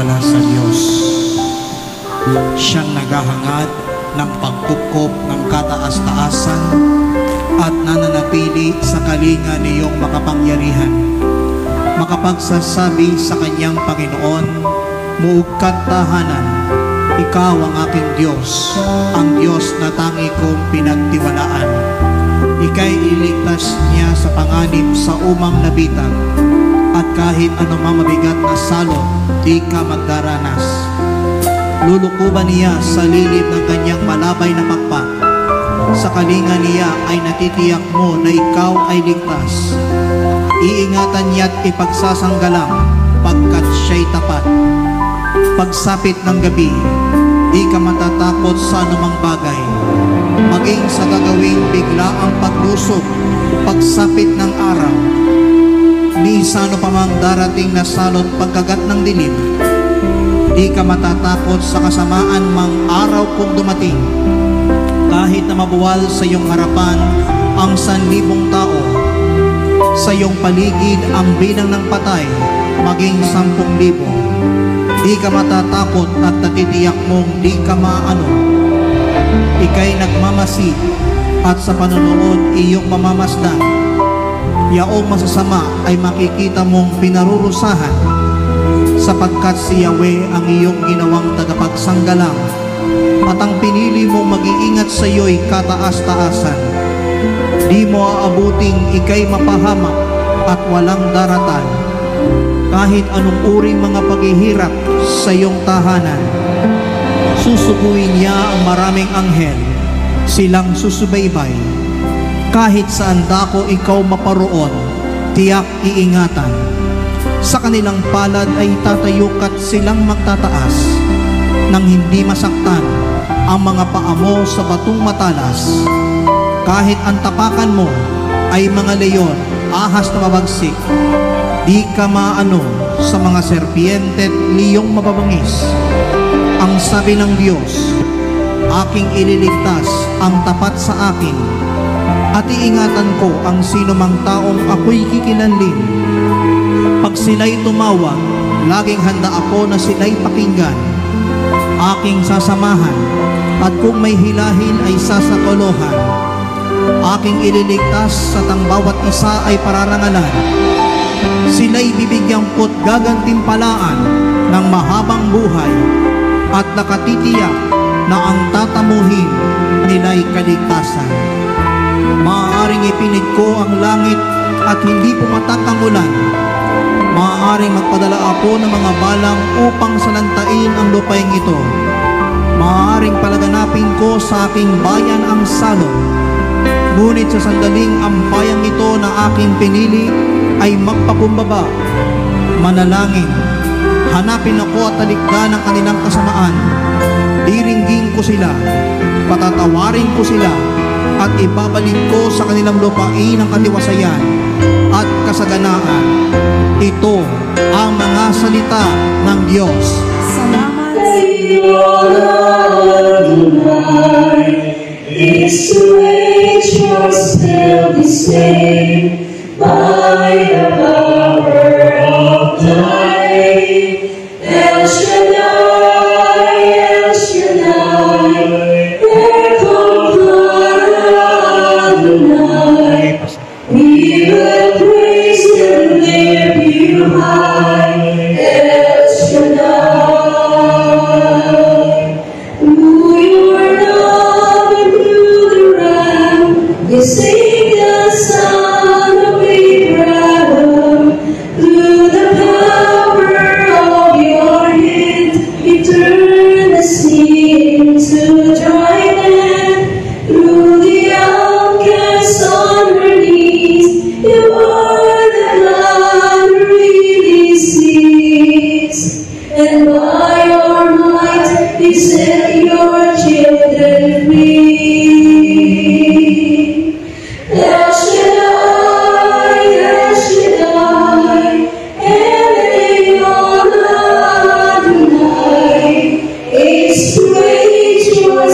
magtitiwala sa Diyos. Siyang naghahangad ng pagkupkop ng kataas-taasan at nananatili sa kalinga niyong makapangyarihan. Makapagsasabi sa kanyang Panginoon, muugkat tahanan, ikaw ang aking Diyos, ang Diyos na tangi kong pinagtiwalaan. Ika'y iligtas niya sa panganib sa umang nabitag, at kahit anumang mabigat na salot, di ka magdaranas. Lulukuban niya sa lilid ng kanyang malabay na pakpak. Sa kalinga niya ay natitiyak mo na ikaw ay ligtas. Iingatan niya't ipagsasanggalang pagkat siya'y tapat. Pagsapit ng gabi, di ka matatakot sa anumang bagay. Maging sa gagawing bigla ang paglusog, pagsapit ng araw. Ni sano pa mang darating na salot pagkagat ng dilim. Di ka matatakot sa kasamaan mang araw kung dumating. Kahit na mabuwal sa iyong harapan ang 1,000 tao, sa iyong paligid ang bilang ng patay, maging 10,000. Di ka matatakot at natitiyak mong di ka maano. Ika'y nagmamasid at sa panunood iyong mamamasdan. Yaong masasama ay makikita mong pinarurusahan, sapagkat si Yahweh ang iyong ginawang tagapagsanggalang, at ang pinili mong mag-iingat sa iyo'y kataas-taasan. Di mo aabuting ika'y mapahamak at walang daratan, kahit anong uring mga paghihirap sa iyong tahanan. Susuguin niya ang maraming anghel, silang susubaybay. Kahit saan dako ikaw maparoon, tiyak iingatan. Sa kanilang palad ay tatayo ka't silang magtataas, nang hindi masaktan ang mga paa mo sa batong matalas. Kahit ang tapakan mo ay mga leyon, ahas na mabagsik, di ka maano sa mga serpiente at liyong mababangis. Ang sabi ng Diyos, aking ililigtas ang tapat sa akin, at iingatan ko ang sino mang taong ako'y kikilanlin. Pag sila'y tumawag, laging handa ako na sila'y pakinggan. Aking sasamahan, at kung may hilahin ay sasakolohan. Aking ililigtas at ang bawat isa ay pararangalan. Sila'y bibigyang ko't gagantimpalaan ng mahabang buhay, at nakatitiyak na ang tatamuhin nila'y kaligtasan. Maaaring ipinid ko ang langit at hindi pumatak ang ulan. Maaaring magpadala ako ng mga balang upang salantain ang lupaing ito. Maaaring palaganapin ko sa aking bayan ang salot. Ngunit sa sandaling ang bayang ito na aking pinili ay magpakumbaba. Manalangin, hanapin ako at talikdan ang kanilang kasamaan. Diringgin ko sila, patatawarin ko sila, at ibabalik ko sa kanilang lupain ang katiwasayan at kasaganaan. Ito ang mga salita ng Diyos. Salamat sa iyo, Adonai. It's to age you're still the same by the power of thy name. El Shaddai, El Shaddai, Adonai. We will praise and lift you high, El Shaddai. Through your love and through the Ram, you sing the Son of Abraham. Through the power of your hand, you turn the sea into dry land. Through the outcast on her knees, you are the God who really sees. And by your might, you set your children free. El Shaddai, El Shaddai, El Adonai, it's great your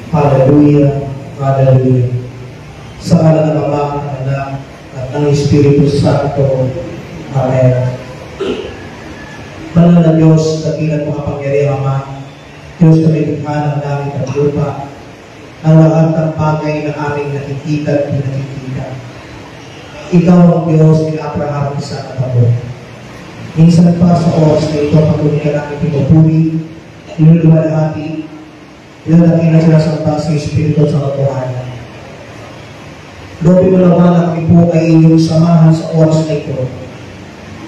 Hallelujah, Hallelujah. Sa ngalan ng Ama, ng Anak, at ng Espiritu Santo. Amen. Banal na Diyos, dakilang makapangyarihang Ama, Diyos na nilikha ng langit at lupa, ang lahat ng bagay na aming nakikita at pinakikita. Ikaw ang Diyos ni Abraham sa katapo. Minsan pa sa oras na ito, patuloy ka namin pinupuri, inuluwalhati, ilalaki na sila sa taas ng Espiritu sa katotohanan. Lord, pinalaman na kami po ay inyong samahan sa oras na ito.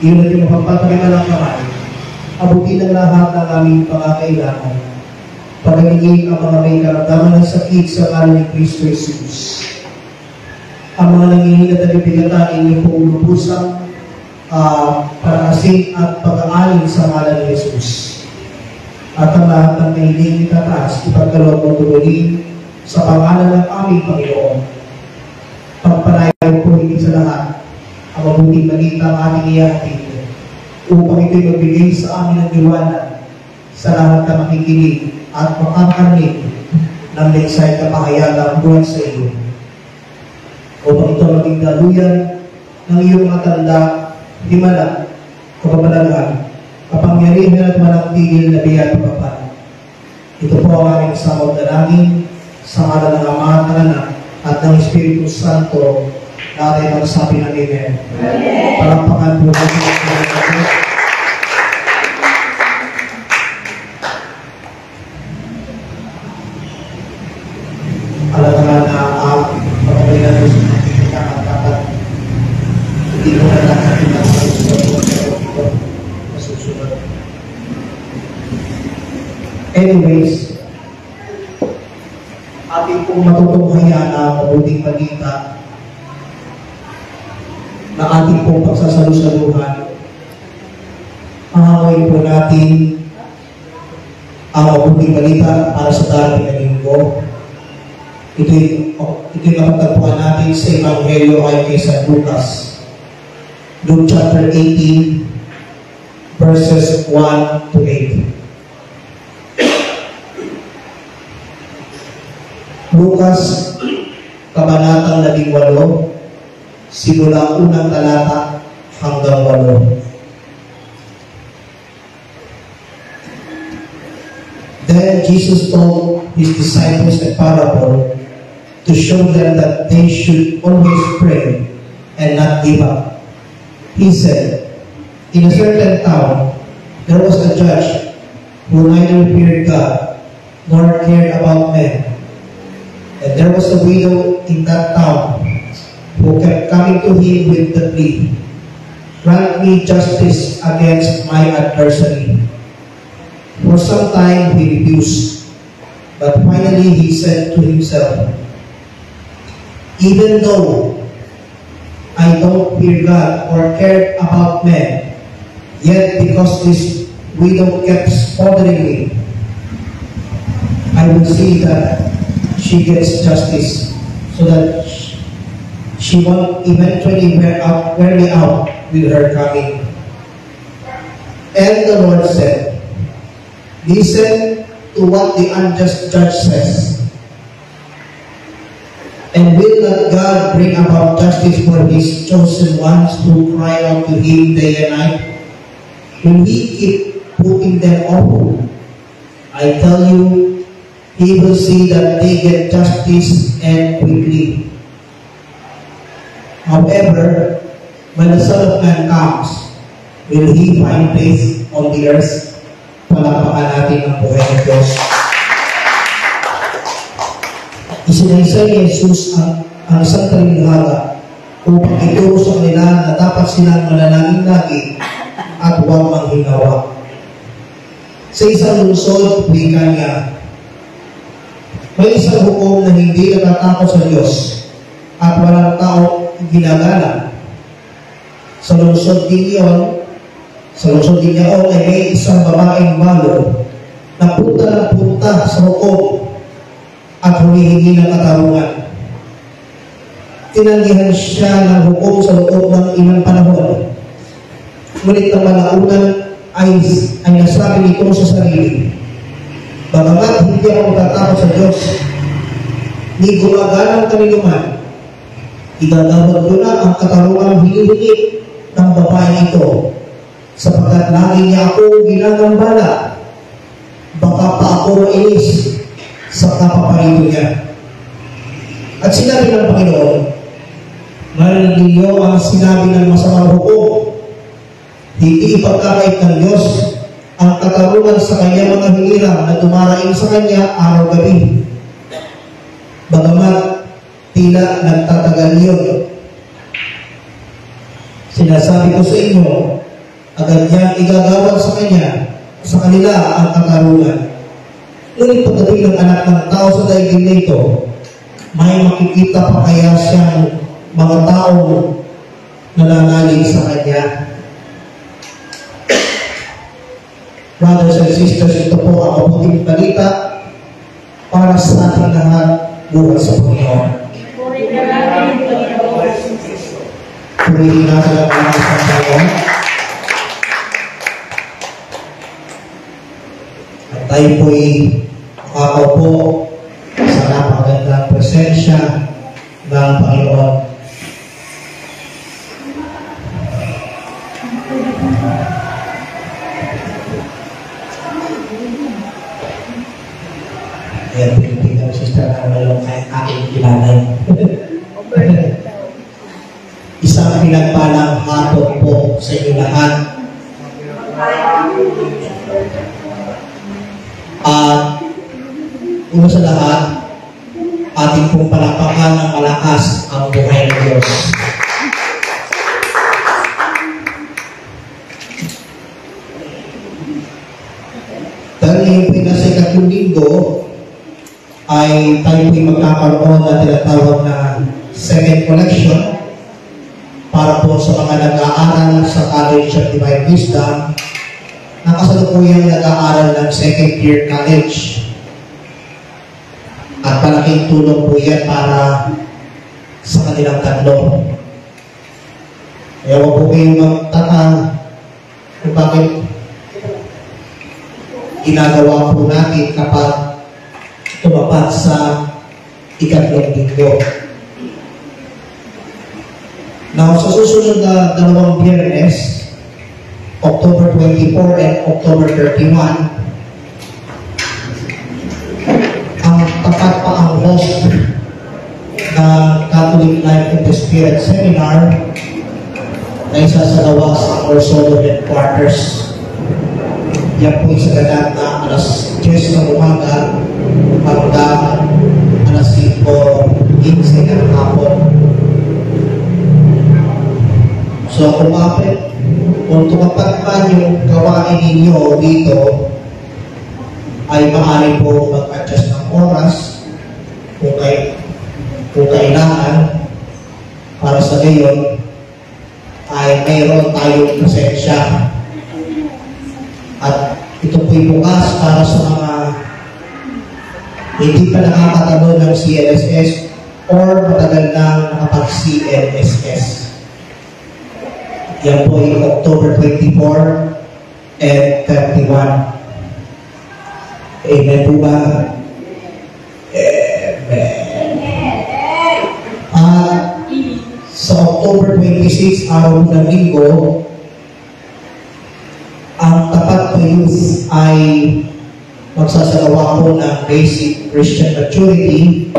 Iyon natin mapagpapalima ng kamay, abutin ang lahat ng aming pangakailangan. Pagiging ang mga may karamdaman ng sakit sa ngalan ni Kristo Jesus. Ang mga nanginginig at nabibigatan inyong pong lubusang pag-asin at pag-aalin sa ngalan ni Jesus. At ang lahat ng kahiling itataas, ipagkaloob mo tuloy sa pangalan ng aming Panginoon. Pagpanayaw po higit sa lahat ang mabuting balita ang ating iyahatid upang ito'y magbigay sa amin ng liwanag sa lahat na makikinig at makakarinig ng leksay na pahayagang buhay sa iyo. Upang ito maging daluyan ng iyong matanda, himala, kababalaghan, kapangyarihan at walang tigil na biyat pagpapan. Ito po ang aming samot na langin sa ngalan ng Ama at ng Anak at ng Espiritu Santo na ating magsabi ng Amen. Palakpakan po natin ang Panginoon. Alam nga na ang pagkabali natin sa nakikita at dapat hindi mo na natin ang masusunod. Anyways, ating pong matutunghayan ang mabuting balita na ating pong pagsasalusaluhan. Hangayin po natin ang mabuting balita para sa darating na linggo. Ito'y mapagtagpuan natin sa Ebanghelyo ayon kay San Lucas. Luke chapter 18, verses 1 to 8. Lucas, kabanatang 18, simula unang talata hanggang 8. Then Jesus told his disciples a parable to show them that they should always pray and not give up. He said, in a certain town, there was a judge who neither feared God nor cared about men. And there was a widow in that town who kept coming to him with the plea, grant me justice against my adversary. For some time he refused, but finally he said to himself, even though I don't fear God or care about men, yet because this widow kept bothering me, I will see that she gets justice so that she won't eventually wear me out with her coming. And the Lord said, listen to what the unjust judge says. And will not God bring about justice for his chosen ones who cry out to him day and night? Will he keep putting them off? I tell you, he will see that they get justice and quickly. However, when the Son of Man comes, will he find faith on the earth? Palakpakan natin ang buhay ng Diyos. Isinaysay ni Jesus ang isang talinghaga upang ituro sa kanila na dapat silang manalangin lagi at huwag manghinawa. Sa isang lungsod, wika niya, may isang hukom na hindi natatakot sa Diyos at walang tao ginagalang. Sa lungsod din niyaon ay may isang babaeng malo na punta sa hukom at humihingi ng katarungan. Tinanggihan siya ng hukom sa loob ng ilang panahon. Ngunit ang malaunan ay nasabi nito sa sarili, "Bagamat hindi ako matatakot sa Diyos, ni gumagalang kaniluman, igagawad ko na ang katarungan hinihingi ng babae ito, sapagkat lagi niya ako ginagambala. Baka pa ako mainis sa kapaparito niya." At sinabi ng Panginoon, "Marinig ninyo ang sinabi ng masamang hukom. Hindi ipagkakait ng Diyos ang katarungan sa kanyang mga hinirang na dumaraing sa kanya araw-gabi. Bagamat tila nagtatagal yun. Sinasabi ko sa inyo, agad niyang igagawad sa kanila ang katarungan. Ngunit pagdating ng anak ng tao sa daigdig nito, may makikita pa kaya siyang mga taong nananalig sa kanya?" Brothers and sisters, ito po ang mabuting balita para sa ating lahat bukas sa Panginoon. Purihin natin ang mga sa Panginoon. At tayo po'y makakaupo sa napakagandang presensya ng Panginoon. Ayan, pinipigyan ng sister na walang aking kilalay. Isang pinagpalang hapon po sa inyo lahat. At una sa lahat, ating pong palakpakan ng malakas ang buhay ng Diyos. Dahil ngayon po nasa ikatlong linggo, ay tayo po'y magkakaroon na tinatawag na second collection para po sa mga nag-aaral sa College of Divine Wisdom na kasalukuyang nag-aaral ng second year college. At malaking tulong po yan para sa kanilang tatlo. Kaya huwag po kayong magtaka kung bakit ginagawa po natin kapag tumapat sa ikatlong linggo. Now, sa susunod na dalawang Biyernes, October 24 and October 31, ang tapat pa ang host na Catholic Life in the Spirit Seminar na isasagawa sa Orsodo Headquarters. Yan po sa ganap na alas 10 ng umaga hanggang alas 5:15 ng hapon. So, kung tumapat man yung gawain ninyo dito, ay maaari po mag-adjust ng oras kung kailangan para sa ngayon ay mayroon tayong presensya. At ito po'y bukas para sa mga hindi pa nakakatalo ng CLSS or matagal na nakapag-CLSS. Yan po ay October 24 and 31. Amen po ba? Amen. At sa October 26, araw ng linggo, ang Tapat to Youth ay magsasagawa po ng basic Christian maturity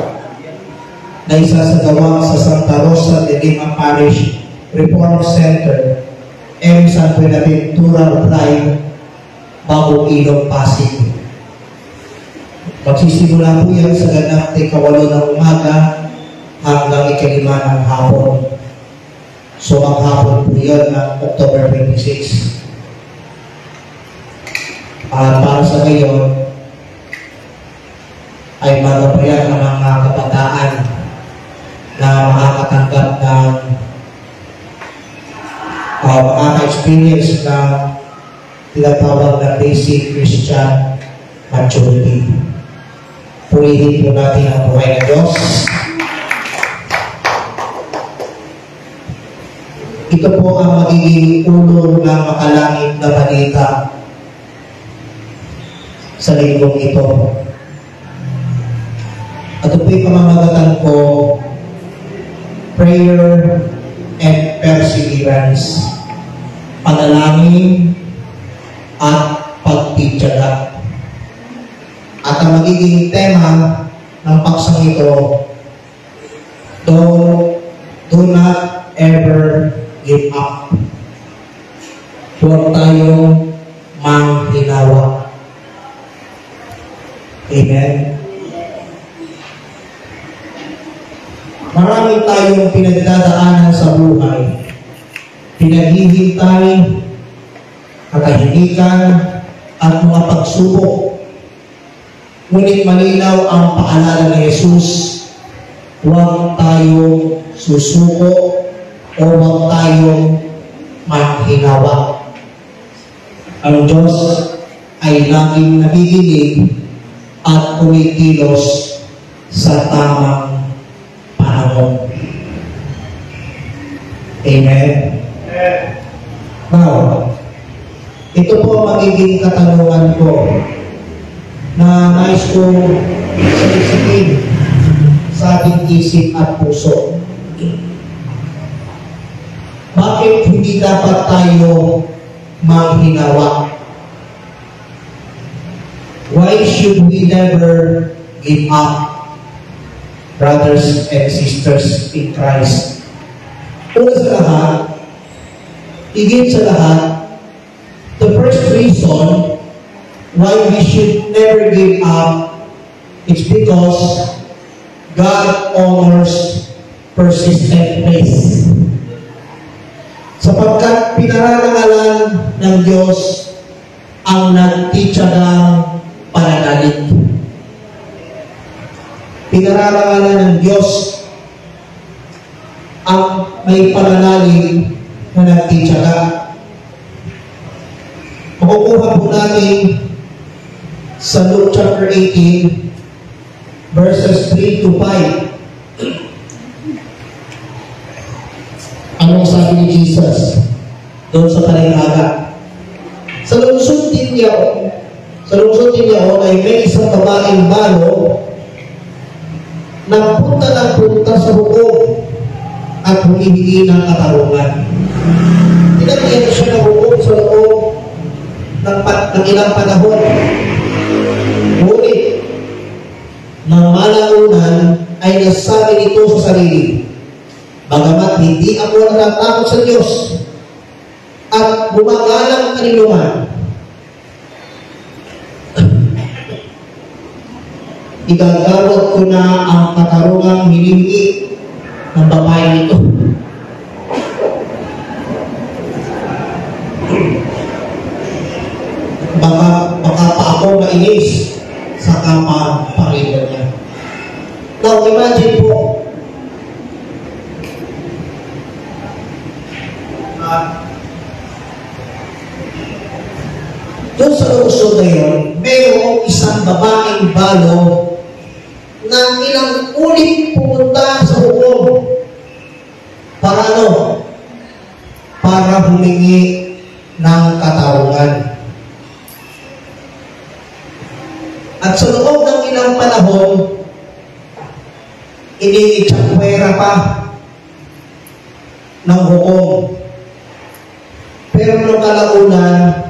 na isasagawa sa Santa Rosa de Lima Parish Reform Center, M. San Buenaventura Drive, Bagong Ilog, Pasig. Magsisimula po yan sa ganap 8 ng umaga hanggang 5 ng hapon. So ang hapon po yun ng October 26. Para sa ngayon, ay magapayan ang mga kabataan na makakatanggap ng makaka-experience ng tinatawag na basic Christian maturity. Purihin po natin ang buhay ng Diyos. Ito po ang magiging ulo ng makalangit na balita sa linggong ito. At ito po'y pamamagatan ko, prayer and perseverance, panalangin at pagtitiyaga. At ang magiging tema ng paksang ito, do not ever give up. Huwag tayong manghinawa. Amen. Marami tayong pinagdadaanan sa buhay. Pinaghihintay, katahimikan, at mga pagsubok. Ngunit malinaw ang paalala ni Jesus, huwag tayong susuko o huwag tayong manghinawa. Ang Diyos ay laging nakikinig at kumikilos sa tamang panahon. Amen? Now, ito po ang magiging katanungan ko na nais kong sabihin sa ating isip at puso. Bakit hindi dapat tayo manghinawa? Why should we never give up, brothers and sisters in Christ? Una sa lahat, higit sa lahat, the first reason why we should never give up is because God honors persistent faith. Sapagkat pinararangalan ng Diyos ang nagtitsagang pananalig. Pinararangalan ng Diyos ang may pananalig na nagtitsaga. Makukuha po natin sa Luke chapter 18, verses 3 to 5. Anong sabi ni Jesus doon sa talinghaga? Sa lungsod din niya ay may isang babaeng balo na punta ng punta sa hukom at humihingi ng katarungan. Tinagyan siya ng hukom sa loob ng ilang panahon. Ngunit, nang malaunan ay nasabi nito sa sarili, bagamat hindi ako natatakot sa Diyos at gumagalang kaniluman, igagawad ko na ang katarungang hinihingi ng babae nito. Baka pa ako mainis sa kapapakita niya. Now, imagine po, doon sa lungsod na yun, mayroong isang babaeng balo na ilang ulit pumunta sa hukom. Para ano? Para humingi ng katarungan. At sa loob ng ilang panahon, iniitsakwera pa ng hukom. Pero nung kalaunan,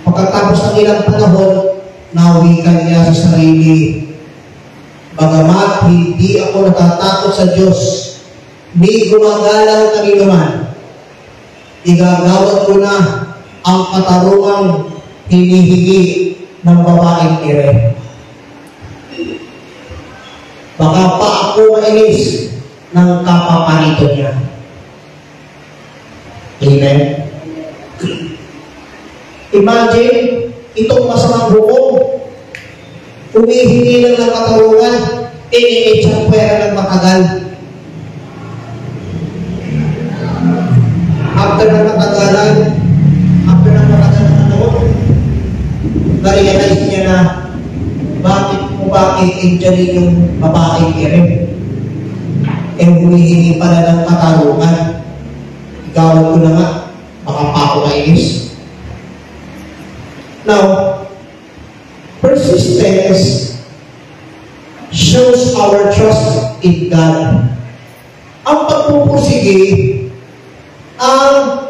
pagkatapos ng ilang panahon, nawikan niya sa sarili, bagamat hindi ako natatakot sa Diyos, di gumagalang kaniluman, igagawad ko na ang katarungang hinihingi ng babaeng ire. Baka pa ako mainis ng kapapanito niya. Amen? Imagine, itong masamang hukom, humihingi lang ng katarungan, iniitsang pera ng matagal. After ng matagalan, after ng matagalan na noon, na-realize niya na bakit injury yung babaeng Eren. Eh, humihingi pala ng katarungan. Igawad ko na nga, baka pa ako kainis. Now, persistence shows our trust in God. Ang pagpupursige ang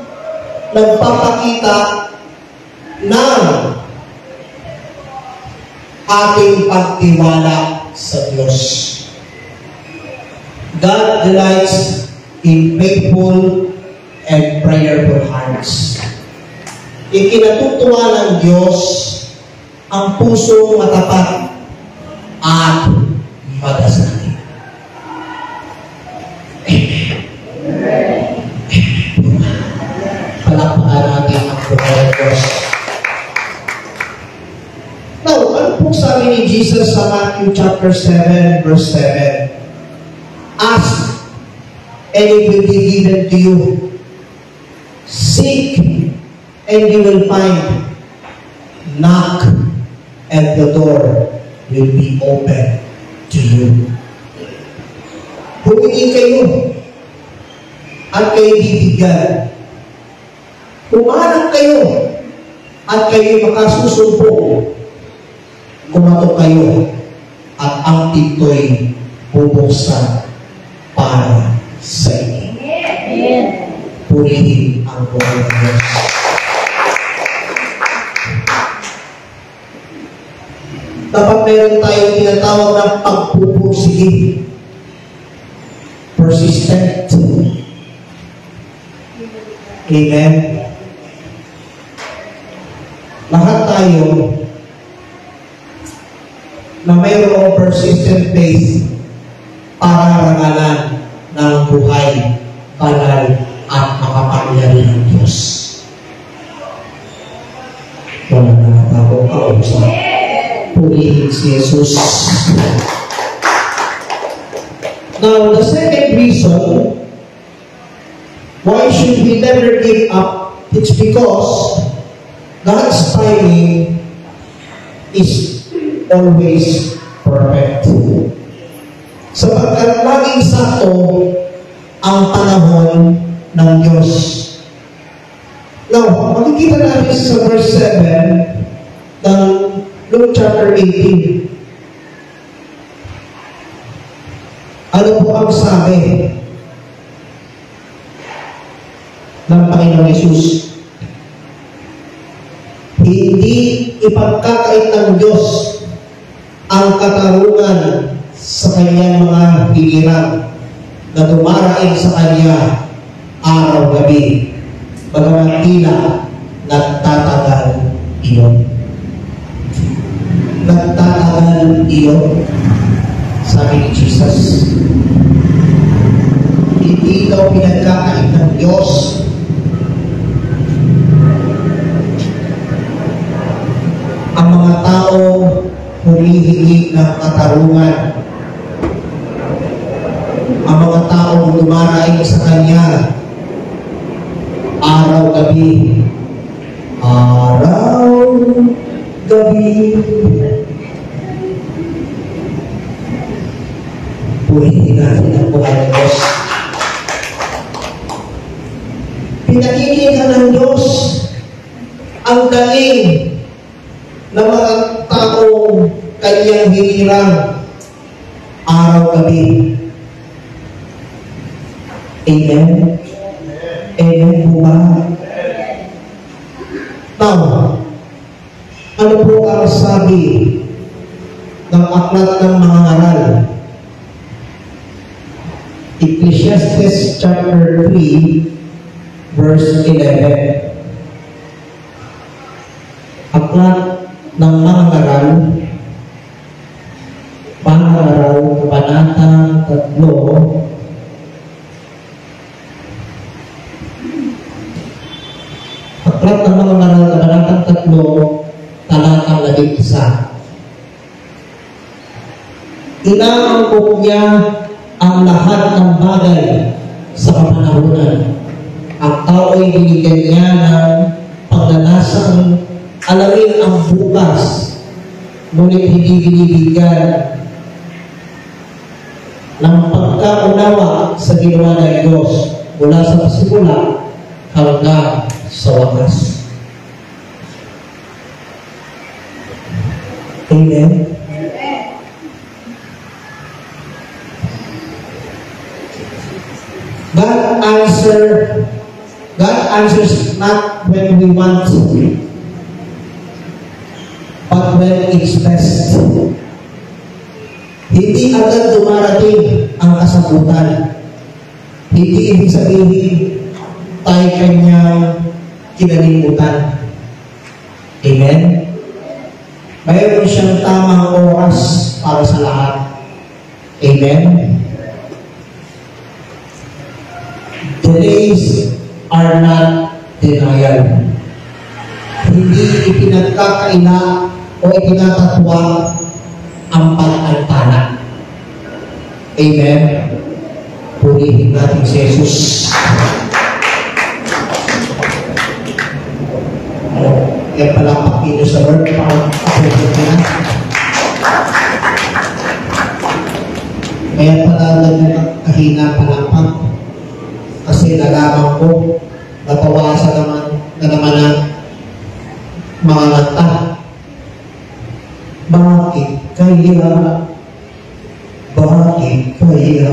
nagpapakita ng ating pagtiwala sa Diyos. God delights in faithful and prayerful hearts. Ikinatutuwa ng Diyos ang pusong matapat at madasal. Palakpakan natin ang buhay ng Diyos. Now, ano pong sabi ni Jesus sa Matthew chapter 7, verse 7? Ask, and it will be given to you. Seek, and you will find. Knock, and the door will be open to you. Humingi kayo, at kayo bibigyan. Humanap kayo, at kayo makasusumpong. Kumatok kayo, at ang pinto'y bubuksan para sa inyo. Purihin ang buhay ng Diyos. Dapat meron tayong tinatawag ng pagpupursige. Persistent. Amen? Lahat tayo na mayroong persistent faith para rangalan ng buhay, banal at makapangyarihan ng Diyos. Wala na natawag kausap. Purihin si Jesus. Now, the second reason why should we never give up, it's because God's timing is always perfect. Sapagkat laging sakto ang panahon ng Diyos. Now, makikita natin sa verse 7 ng Luke chapter 18. Ano po ang sabi ng Panginoon Hesus? Hindi ipagkakait ng Diyos ang katarungan sa kanyang mga hinirang na dumaraing sa kanya araw-gabi, bagamat tila nagtatagal iyon. Nagtatagal iyon, sabi ni Jesus. Hindi daw pinagkakait ng Diyos ang mga tao humihingi ng katarungan, ang mga taong dumaraing sa Kanya araw-gabi. Araw-gabi. Purihin natin ang buhay ng Diyos. Pinakikita ng Diyos ang daing ng mga taong Kanyang hinirang araw-gabi. Amen? Amen po ba? Now, ano po ang sabi ng aklat ng mga ngaral? Ecclesiastes chapter 3, verse 11. Aklat ng mga ngaral, kabanatang 3, aklat ng mga ngaral, kabanatang 3, talatang 11. Inaangkop niya ang lahat ng bagay sa kapanahunan. Ang tao ay binigyan niya ng pagnanasang alamin ang bukas, ngunit hindi binibigyan ng pagkaunawa sa ginawa ng Diyos mula sa pasimula hanggang sa wakas. Amen? God answers not when we want, but when it's best. Hindi agad dumarating ang kasagutan. Hindi ibig sabihin tayo kanyang kinalimutan. Amen? Mayroon siyang tamang oras para sa lahat. Amen? Delays are not denial. Hindi ipinagkakaila o ipinatatwa ang pag-antala. Amen? Purihin natin si Jesus. Kaya palapak nyo sa Lord, pang-appreciate na. Kaya pala kahina palapak. Kasi nalaman ko, napawasan naman ang mga nata. Bakit kaya? Bakit kaya?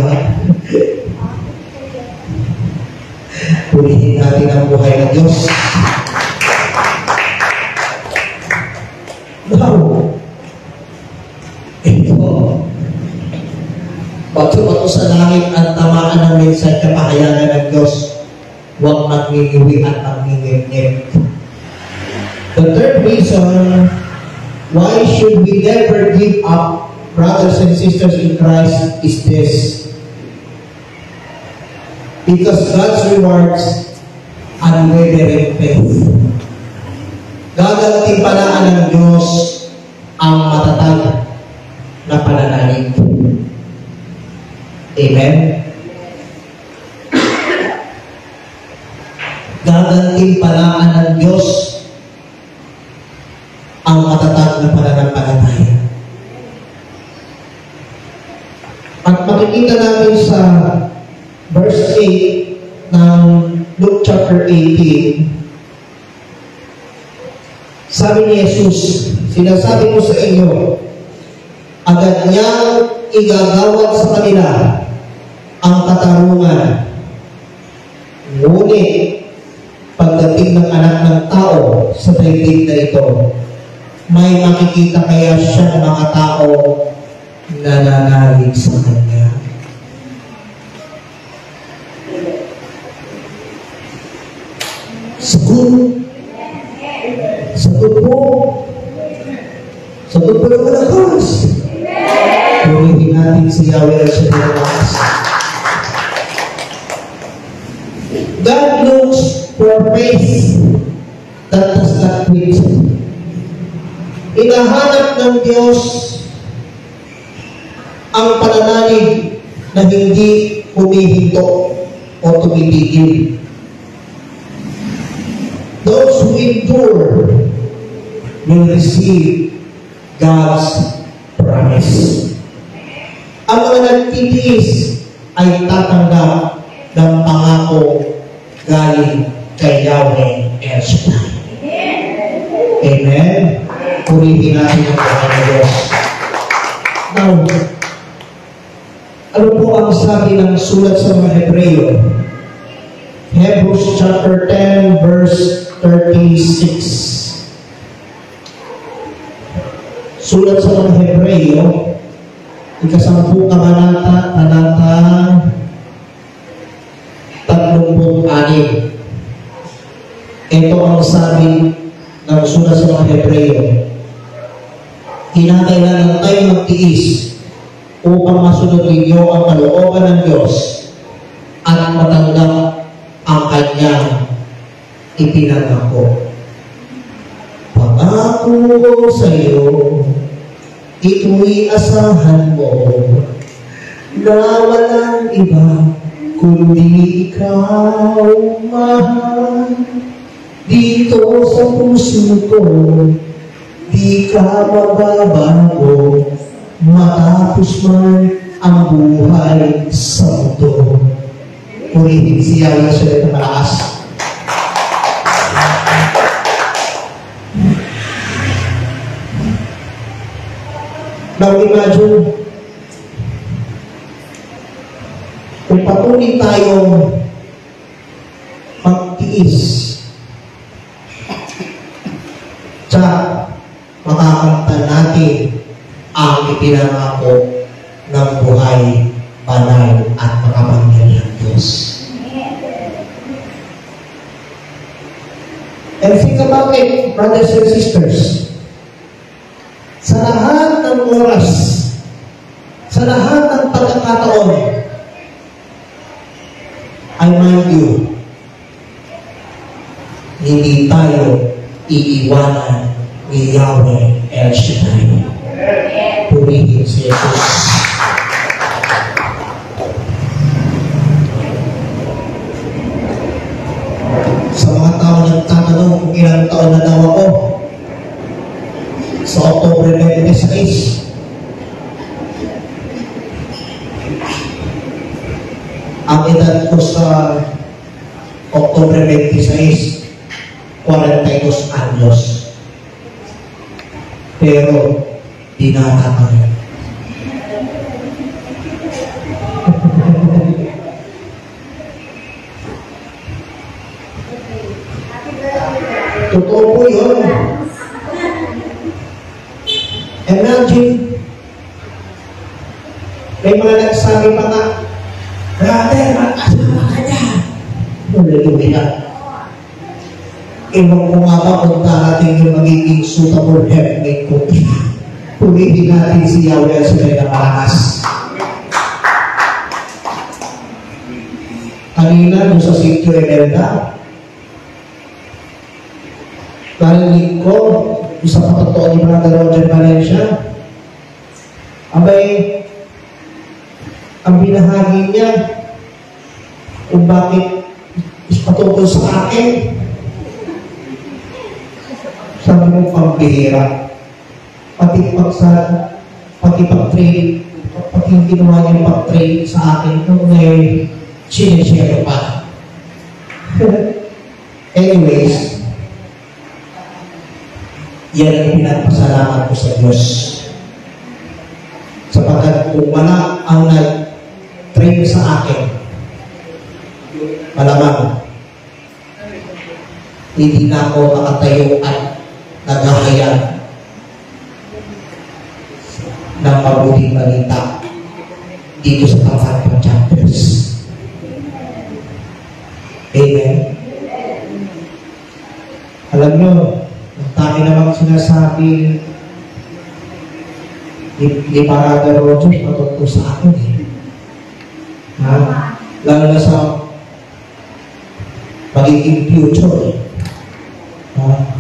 Purihin natin ang buhay ng Diyos. Wow! Ito. Pagsubato sa langit at tamaan ng mensahe kapahayagan ng Diyos, huwag magningiwi at magningignip. The third reason why should we never give up, brothers and sisters in Christ, is this. Because God's rewards unwavering faith. Gagantimpalaan ng Diyos ang matatag na pananalig. Amen? Gagantimpalaan ng Diyos ang matatag na pananampalataya. At makikita natin sa verse 8 ng Luke chapter 18, sabi ni Jesus, sinasabi ko sa inyo, agad niyang igagawad sa kanila ang katarungan. Ngunit, pagdating ng anak ng tao sa daigdig na ito, may makikita kaya siya ng mga tao na nanalig sa Kanya. Sagot. Sagot po. Sagot po ng malakas. Purihin natin si Yahweh at siya malakas. God looks for faith that does not quit. Hinahanap ng Diyos ang pananalig na hindi humihinto o tumitigil. Those who endure will receive God's promise. Ang mga nagtitiis ay tatanggap ng pangako galing kay Yahweh El Shaddai. Amen? Purihin natin ang buhay ng Diyos. Now, ano po ang sabi ng sulat sa mga Hebreo? Hebrews chapter 10 verse 36. Sulat sa mga Hebreo, ikasampu kabanata, talata 36. Ito ang sabi ng sulat sa mga Hebreo. Kinakailangan tayo magtiis upang masunod ninyo ang kalooban ng Diyos at matanggap ang Kanyang ipinangako. Pangako sa iyo, ito'y asahan mo na walang iba kundi ikaw, mahal. Dito sa puso ko, di ka mababago, matapos man ang buhay sa mundo. Purihin siya ng sulit na malakas. Now imagine, kung patuloy tayong magtiis, tsaka makakamtan natin ang ipinangako ng buhay, banal at makapangyarihang Diyos. And think about it, brothers and sisters. Sa lahat ng oras, sa lahat ng pagkakataon, I mind you, hindi tayo iiwanan ni Yahweh El Shaddai. Purihin si Jesus. Sa mga tao nagtatanong kung ilang taon na daw ako, sa October 26, ang edad ko sa October 26, 42 anyos. Pero, binata pa rin. Totoo po yun. Imagine, may mga nagsabi pa nga, brother, mag-asawa ka niya. Hallelujah. Ewan ko nga ba kung darating yung magiging suitable helpmate ko. Purihin natin si Yahweh sa kanya malakas. Kanina, doon sa Sitio Emelda, narinig ko, isa pa totoo ni Brother Roger Valencia, abay, ang binahagi niya kung bakit patungkol sa akin, sabi mo pambihira, pati pag-trade, pati yung ginawa niya pag-trade sa akin, nung may sinishare pa. Anyways, yan ang pinagpasalamat ko sa Diyos. Sapagkat kung wala ang nag-train sa akin, malamang hindi na ako nakatayo at naghahayag ng mabuting balita dito sa Pangasinan Chapters. Amen? Alam nyo, ang dami namang sinasabi ni Brother Roger patungkol sa akin eh. Ha? Lalo na sa magiging future eh. Ha?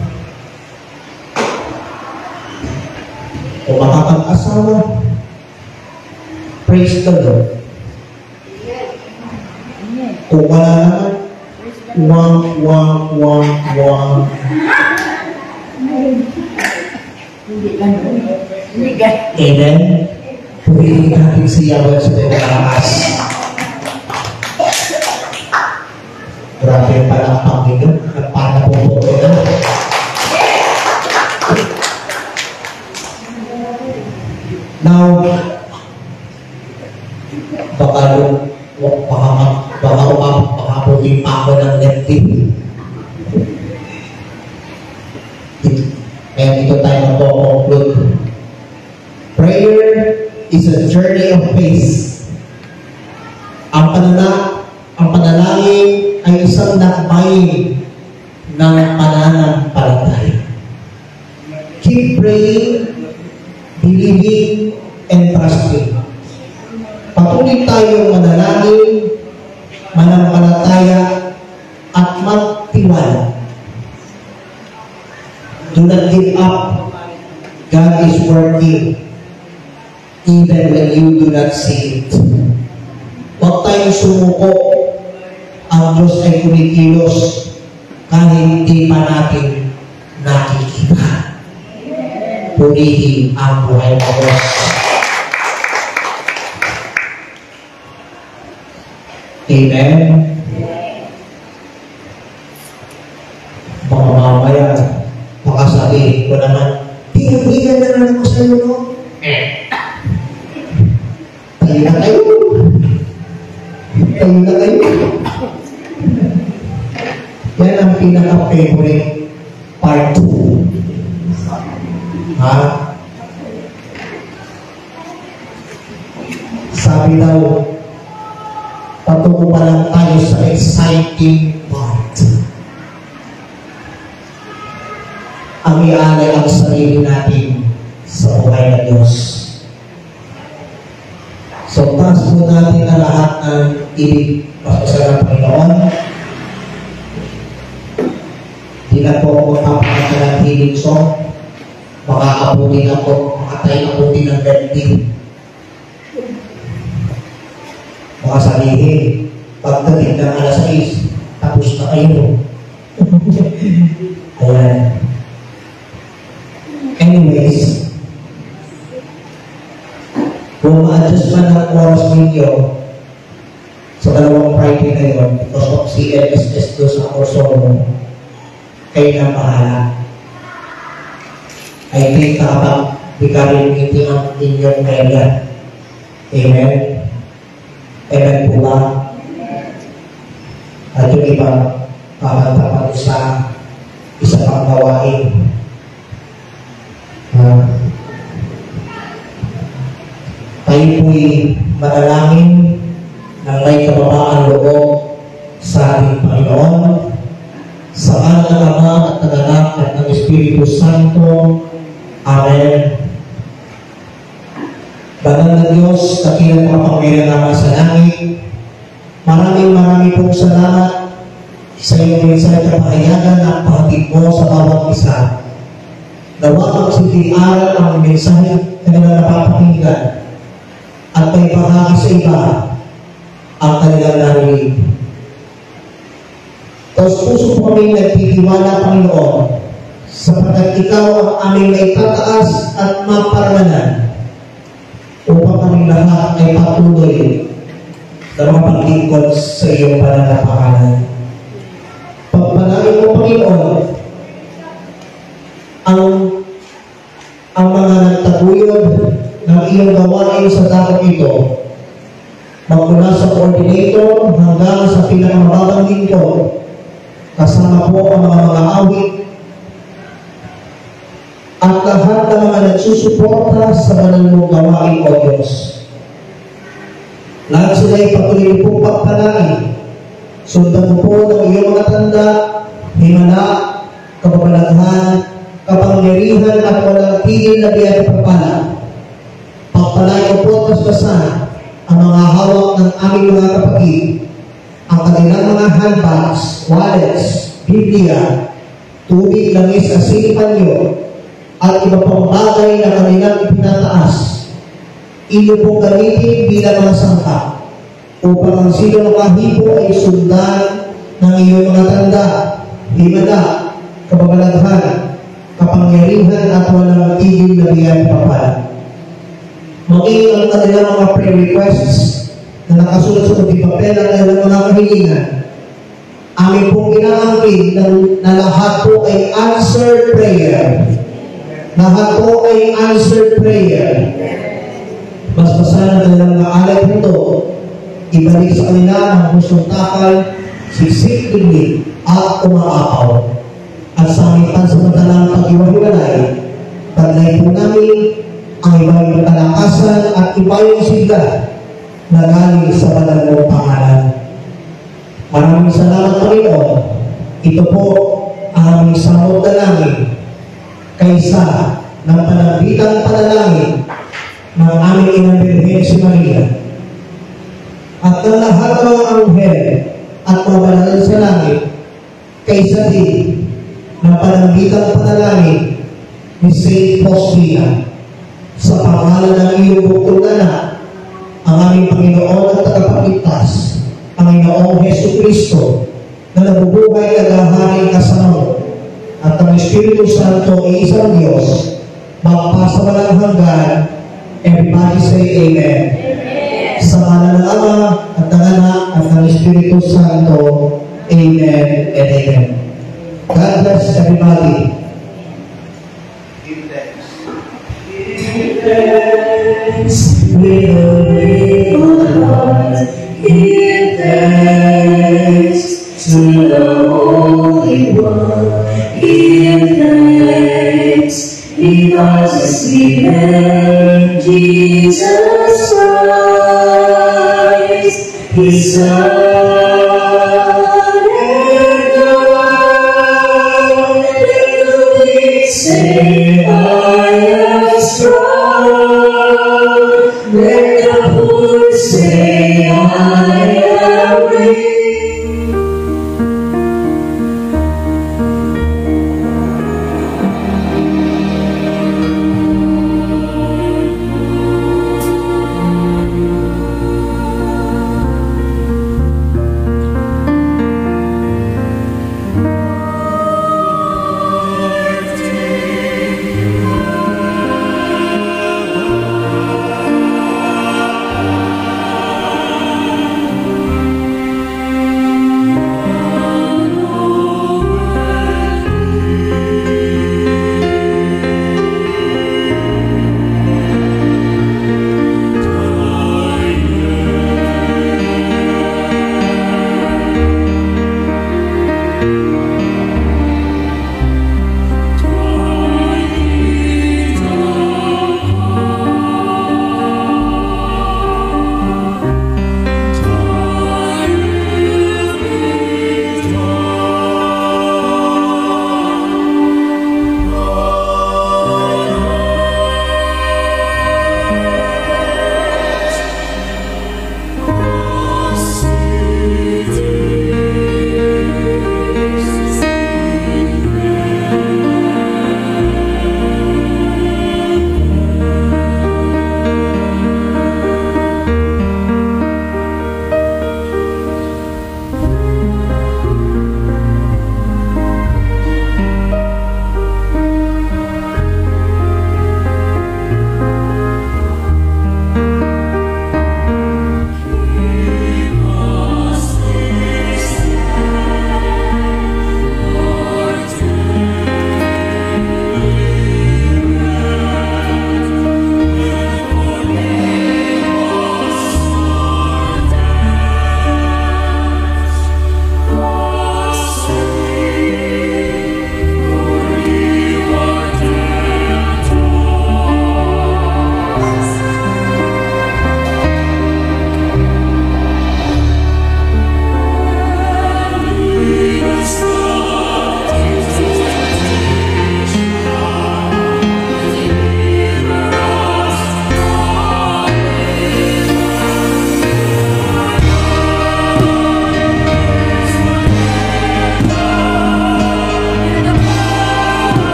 Kung makapag-asawa, praise the Lord. Kung wala naman, wang. Amen? Purihin natin si Yahweh sa pagkakaas. Grabe pala ang Panginoon. Nagpana po po ito. Now, baka puting pa ako ng negative. Kaya dito tayo mag-conclude. Prayer is a journey of faith. Ang panalangin ay isang lakbayin ng pananampalataya. Keep praying, believing, and trusting. Patuloy tayong manalangin, manampalataya, at magtiwala. Do not give up. God is working even when you do not see it. Huwag tayong sumuko ang Diyos ay kumikilos kahit hindi pa natin nakikita. Purihin ang buhay ng Diyos. Amen. Mga mamaya, makasabi ko naman, pinag-ilan na naman ako sa iyo, no? Tayo na kayo. Tayo na kayo. Yan ang pinaka-favorite part 2. Ha? Sabi daw, patungo pa lang tayo sa exciting part. Ang ialay ang sarili natin sa buhay ng Diyos. So, taas po natin na lahat ng ibig pasasal ng Panginoon. Hindi na po ako makapakita ng healing song. Makakabuti na po, makatayo-abuti ng birthday. Baka sabihin, pagdating ng alas 6, tapos na kayo. Ayan. Anyways, kung ma-adjust man ang oras ninyo sa dalawang Friday na yun, because of CLSS doon sa Orsono, kayo na bahala. I think habang bigari meeting ang inyong area. Amen? Amen po ba? At yung iba, kakanta pa sa isa pang gawain. Tayo po'y manalangin ng may kababaan loob sa ating Panginoon, sa ngalan ng Ama at ng Anak at ng Espiritu Santo. Amen. Banal na Diyos, dakilang makapangyarihan naman sa langit, maraming pong salamat sa iyong mensahe at kapahayagan ng pahatid mo sa bawat isa. Nawa magsinti-aral ang mensahe kanilang napapakinggan at may bahagi sa iba ang kanilang narinig. Tapos puso po kami nagtitiwala, Panginoon, sapagkat Ikaw ang aming naitataas at maparalanan upang kami lahat ay patuloy na mapaglingkod sa iyong pananampahalan. Pagpalain mo, Panginoon, ang mga nagtaguyod ng iyong gawain sa dakong ito, magmula sa coordinator hanggang sa pinakamababang lingkod, kasama po ang mga awit at lahat ng mga nagsusuporta sa banal mong gawain, O Diyos. Lahat sila ay patuloy pong pagpalain. Sundan mo po ng iyong mga tanda, himala, kapabalaghan, kapangyarihan at walang tigil na biyaya pagpala. Pagpalain mo po at basbasan ang mga hawak ng aming mga kapatid, ang kanilang mga handbags, wallets, Biblia, tubig, langis, asin, panyo, at iba pang bagay na kanilang ipinataas. Iyo pong gamitin bilang mga sangka upang ang sino makahipo ay sundan ng iyong mga tanda, himala, kapabalaghan, kapangyarihan at walang tigil na biyaya papala. Maging ang kanilang mga prayer requests na nakasulat sa puting papel ang kanilang mga kahilingan. Amin pong inaangkin na lahat po ay answered prayer. Lahat po ay answered prayer. Basbasan ang kanilang mga alay nito. Ibalik sa kanila ang gustong takal, siksik, tingin, at umaapaw. At sa aming pansamantalang pag-iwahiwalay, taglay po namin ang ibang kalakasan at ibayong sigla na galing sa banal mong pangalan. Maraming salamat, Panginoon. Ito po ang aming samot na langin kaysa ng panagbitan panalangin ng aming Inang Birhen si Maria at ng lahat ng mga anghel at mga banal sa langit kaysa din ng panagbitan panalangin ni Saint Faustina. Sa pangalan ng iyong bukod na ang aming Panginoon at tagapagligtas, Panginoong Hesus Kristo, na nabubuhay at haharing kasama at ang Espiritu Santo ay isang Diyos, magpasawalang hanggan. Everybody say Amen. Amen. Sa ngalan ng Ama at ng Anak at ng Espiritu Santo. Amen and Amen. God bless everybody. Give thanks. Give thanks with a grateful heart. Give thanks to the Holy One. Give thanks because His given Jesus Christ, His Son and God. Let the weak say, I am strong. Let the poor say, I am rich.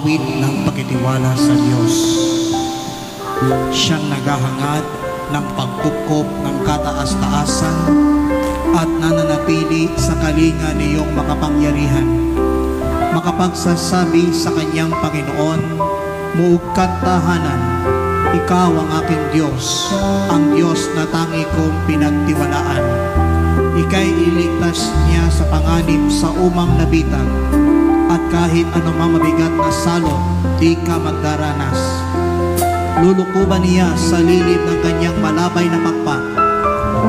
awit ng pagtitiwala sa Diyos. Siyang naghahangad ng pagkupkop ng kataas-taasan at nananatili sa kalinga niyong makapangyarihan. Makapagsasabi sa kanyang Panginoon, muog kantahanan, ikaw ang aking Diyos, ang Diyos na tangi kong pinagtiwalaan. Ika'y iligtas niya sa panganib sa umang nabitag, at kahit anumang mabigat na salot, di ka magdaranas. Lulukuban niya sa lilid ng kanyang malabay na pakpak.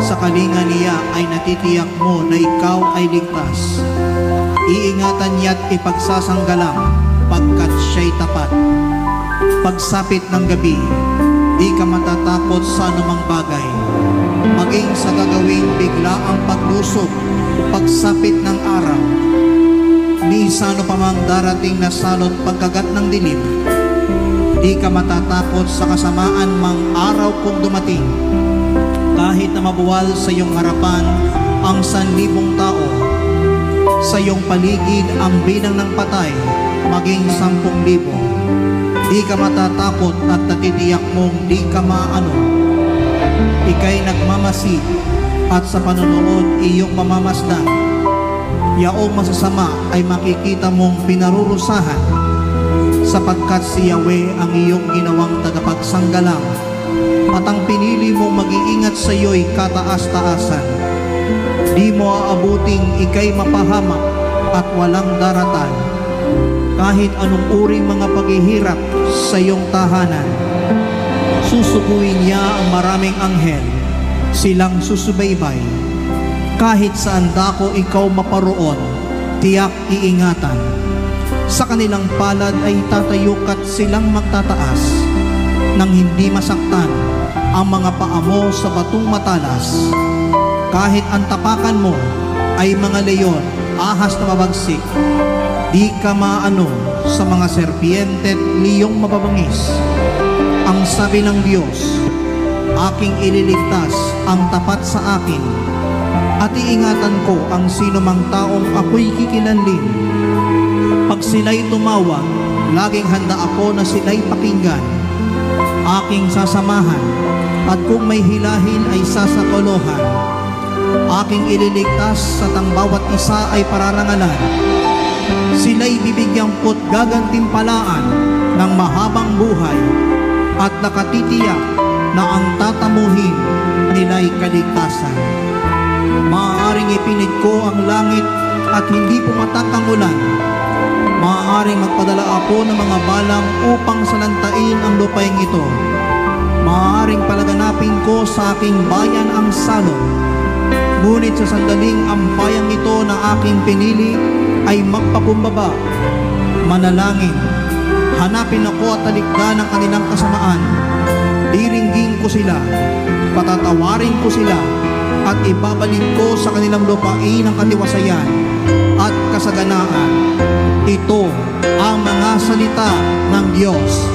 Sa kalinga niya ay natitiyak mo na ikaw ay ligtas. Iingatan niya't ipagsasanggalang pagkat siya'y tapat. Pagsapit ng gabi, di ka matatakot sa anumang bagay, maging sa gagawing biglaang paglusob, pagsapit ng araw, ni sano pa mang darating na salot pagkagat ng dilim. Di ka matatakot sa kasamaan mang araw kung dumating, kahit na mabuwal sa iyong harapan ang 1,000 tao, sa iyong paligid ang bilang ng patay, maging 10,000. Di ka matatakot at natitiyak mong di ka maano. Ika'y nagmamasi at sa panonood iyong mamamasdan. Yaong masasama ay makikita mong pinarurusahan, sapagkat si Yahweh ang iyong ginawang tagapagsanggalang, at ang pinili mong mag-iingat sa iyo'y kataas-taasan. Di mo aabuting ika'y mapahamak at walang daratan, kahit anong uring mga paghihirap sa iyong tahanan. Susuguin niya ang maraming anghel, silang susubaybay. Kahit saan dako ikaw maparoon, tiyak iingatan. Sa kanilang palad ay tatayok at silang magtataas, nang hindi masaktan ang mga paa mo sa batong matalas. Kahit ang tapakan mo ay mga leyon, ahas na mabagsik, di ka maano sa mga serpiente at liyong mababangis. Ang sabi ng Diyos, aking ililigtas ang tapat sa akin, at iingatan ko ang sino mang taong ako'y kikilanlin. Pag sila'y tumawag, laging handa ako na sila'y pakinggan. Aking sasamahan, at kung may hilahin ay sasakolohan. Aking ililigtas at ang bawat isa ay pararangalan. Sila'y bibigyang pot gagantimpalaan ng mahabang buhay, at nakatitiyak na ang tatamuhin nila'y kaligtasan. Maaaring ipinid ko ang langit at hindi pumatak ang ulan. Maaaring magpadala ako ng mga balang upang salantain ang lupaing ito. Maaaring palaganapin ko sa aking bayan ang salot. Ngunit sa sandaling ang bayang ito na aking pinili ay magpakumbaba. Manalangin, hanapin ako at talikdan ang kanilang kasamaan. Diringgin ko sila, patatawarin ko sila, at ibabalik ko sa kanilang lupain ang katiwasayan at kasaganaan. Ito ang mga salita ng Diyos.